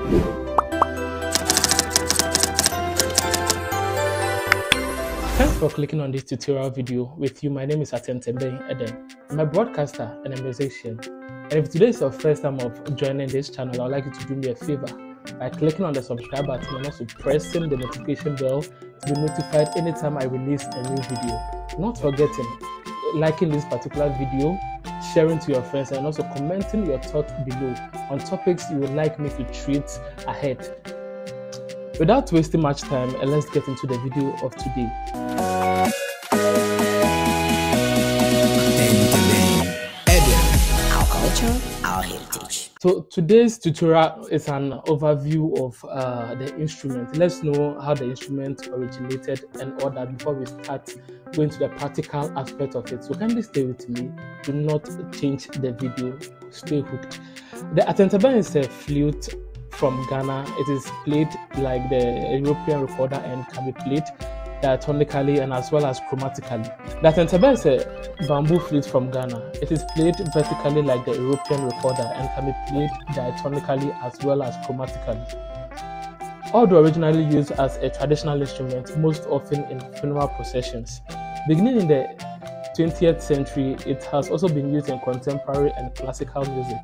Thanks for clicking on this tutorial video. With you, my name is Atenteben Eden. I'm a broadcaster and a musician. And if today is your first time of joining this channel, I'd like you to do me a favor by clicking on the subscribe button and also pressing the notification bell to be notified anytime I release a new video. Not forgetting liking this particular video, sharing to your friends, and also commenting your thoughts below on topics you would like me to treat ahead. Without wasting much time, let's get into the video of today. Our culture, our heritage. So today's tutorial is an overview of the instrument. Let's know how the instrument originated and all that before we start going to the practical aspect of it. So kindly stay with me. Do not change the video. Stay hooked. The Atenteben is a flute from Ghana. It is played like the European recorder and can be played diatonically and as well as chromatically. The Atenteben is a bamboo flute from Ghana. It is played vertically like the European recorder and can be played diatonically as well as chromatically. Although originally used as a traditional instrument, most often in funeral processions. Beginning in the 20th century, it has also been used in contemporary and classical music.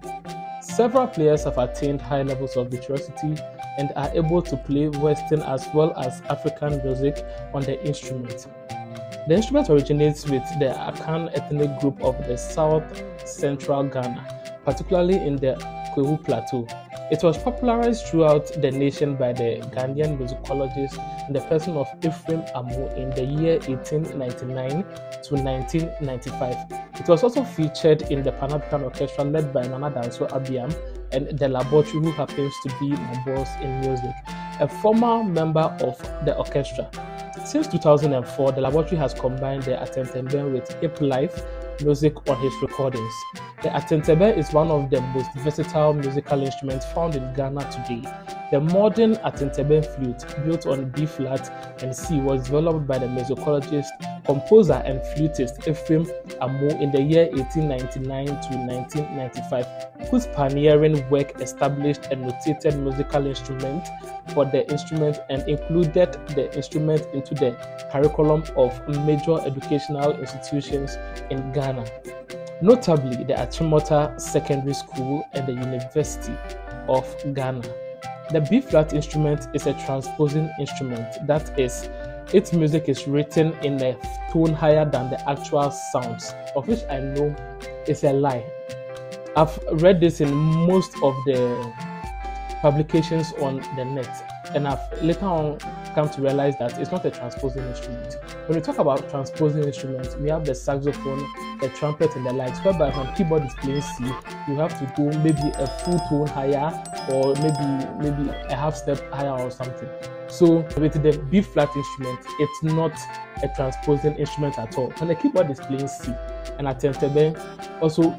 Several players have attained high levels of virtuosity and are able to play Western as well as African music on the instrument. The instrument originates with the Akan ethnic group of the South Central Ghana, particularly in the Kwewu Plateau. It was popularized throughout the nation by the Ghanaian musicologist in the person of Ephraim Amu in the year 1899 to 1995. It was also featured in the Pan-African Orchestra led by Nana Danso Abiam and the laboratory, who happens to be my boss in music, a former member of the orchestra. Since 2004, the laboratory has combined the Atenteben with hip life music on his recordings. The Atenteben is one of the most versatile musical instruments found in Ghana today. The modern Atenteben flute, built on B flat and C, was developed by the musicologist, composer and flutist Ephraim Amu in the year 1899 to 1995, whose pioneering work established a notated musical instrument for the instrument and included the instrument into the curriculum of major educational institutions in Ghana, notably the Achimota Secondary School and the University of Ghana. The B-flat instrument is a transposing instrument, that is, its music is written in a tone higher than the actual sounds, of which I know is a lie. I've read this in most of the publications on the net, and I've later on come to realize that it's not a transposing instrument. When we talk about transposing instruments, we have the saxophone, the trumpet, and the likes, whereby when keyboard is playing C, you have to go maybe a full tone higher or maybe a half step higher or something. So with the B flat instrument, it's not a transposing instrument at all. When the keyboard is playing C and Atenteben also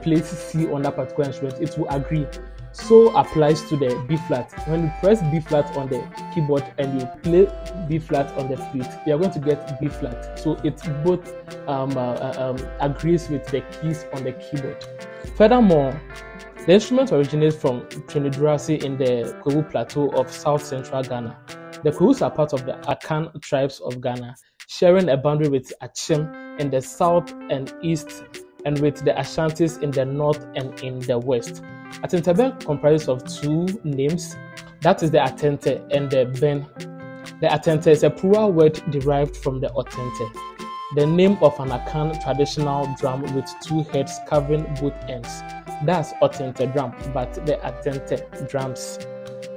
plays C on that particular instrument, it will agree. So applies to the B flat. When you press B flat on the keyboard and you play B flat on the flute, you are going to get B flat. So it both agrees with the keys on the keyboard. Furthermore, the instrument originates from Trinidad in the Kwewu Plateau of South Central Ghana. The Kwewus are part of the Akan tribes of Ghana, sharing a boundary with Achim in the south and east, and with the Ashantis in the north and in the west. Atenteben comprises of two names, that is the Atente and the Ben. The Atente is a plural word derived from the Otente, the name of an Akan traditional drum with two heads covering both ends. That's Otente drum, but the Atente drums.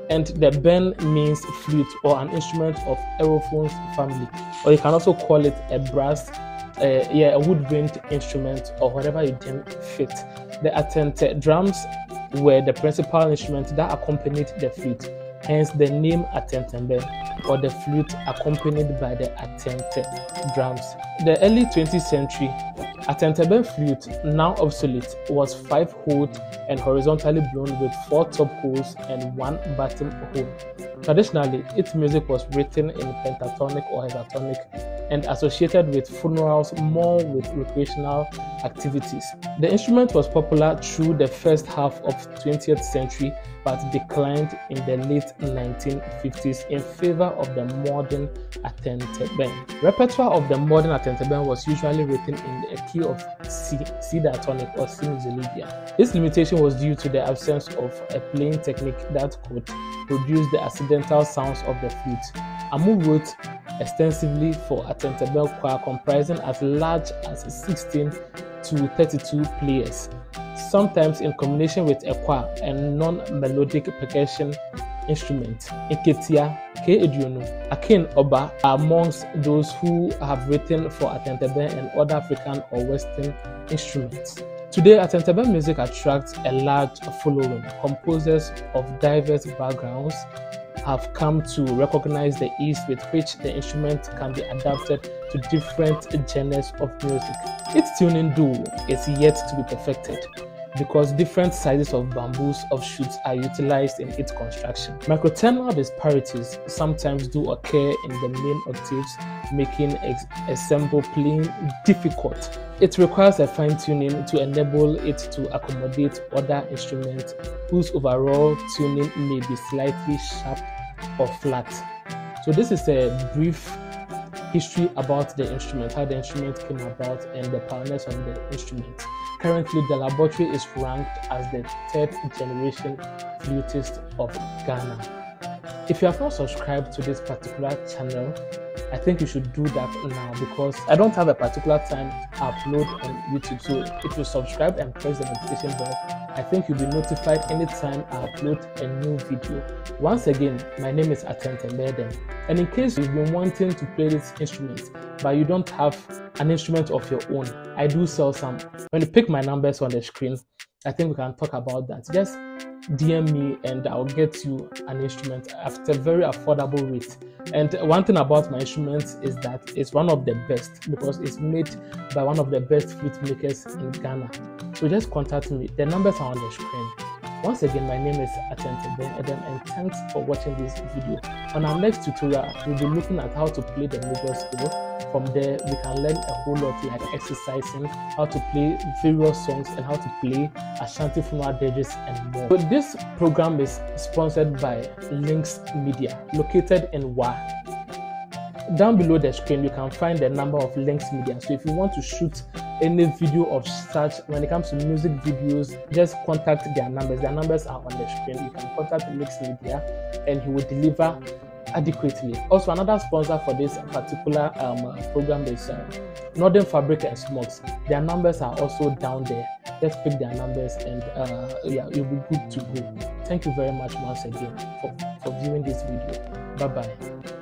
And the Ben means flute or an instrument of aerophones family, or you can also call it a brass, a woodwind instrument, or whatever you deem fit. The Atente drums were the principal instrument that accompanied the flute, hence the name Atenteben, or the flute accompanied by the Atente drums. The early 20th century Atenteben flute, now obsolete, was 5-holed and horizontally blown with 4 top holes and 1 bottom hole. Traditionally, its music was written in pentatonic or hexatonic and associated with funerals more with recreational activities. The instrument was popular through the first half of 20th century but declined in the late 1950s in favor of the modern Atenteben. Repertoire of the modern Atenteben was usually written in a key of C diatonic or C musicalian. This limitation was due to the absence of a playing technique that could produce the accidental sounds of the flute. Amu wrote extensively for Atenteben choir comprising as large as 16 to 32 players, sometimes in combination with a choir and non-melodic percussion instrument. Nketia, K. Eduonu, Akin Oba are amongst those who have written for Atenteben and other African or Western instruments. Today, Atenteben music attracts a large following. Composers of diverse backgrounds have come to recognize the ease with which the instrument can be adapted to different genres of music. Its tuning, though, is yet to be perfected because different sizes of bamboos offshoots are utilized in its construction. Microtonal disparities sometimes do occur in the main octaves, making ensemble playing difficult. It requires a fine-tuning to enable it to accommodate other instruments whose overall tuning may be slightly sharp or flat. So this is a brief history about the instrument, how the instrument came about, and the pioneers of the instrument. Currently, the laboratory is ranked as the 3rd generation flutist of Ghana. If you have not subscribed to this particular channel, I think you should do that now because I don't have a particular time I upload on YouTube. So if you subscribe and press the notification bell, I think you'll be notified anytime I upload a new video. Once again, my name is Atenteben, and in case you've been wanting to play this instrument but you don't have an instrument of your own, I do sell some. When you pick my numbers on the screen, I think we can talk about that. Just DM me and I'll get you an instrument at a very affordable rate. And one thing about my instrument is that it's one of the best because it's made by one of the best flute makers in Ghana. So just contact me. The numbers are on the screen. Once again, my name is Atenteben and thanks for watching this video. On our next tutorial, we'll be looking at how to play the major scale. From there, we can learn a whole lot like exercising, how to play various songs and how to play Ashanti funeral dirges and more. So this program is sponsored by Links Media, located in Wa. Down below the screen, you can find the number of Links Media. So if you want to shoot any video of such, when it comes to music videos, just contact their numbers. Their numbers are on the screen. You can contact Links Media and he will deliver adequately. Also, another sponsor for this particular program is Northern Fabric and Smokes. Their numbers are also down there. Just pick their numbers and yeah, you'll be good to go. Thank you very much once again for viewing this video. Bye bye.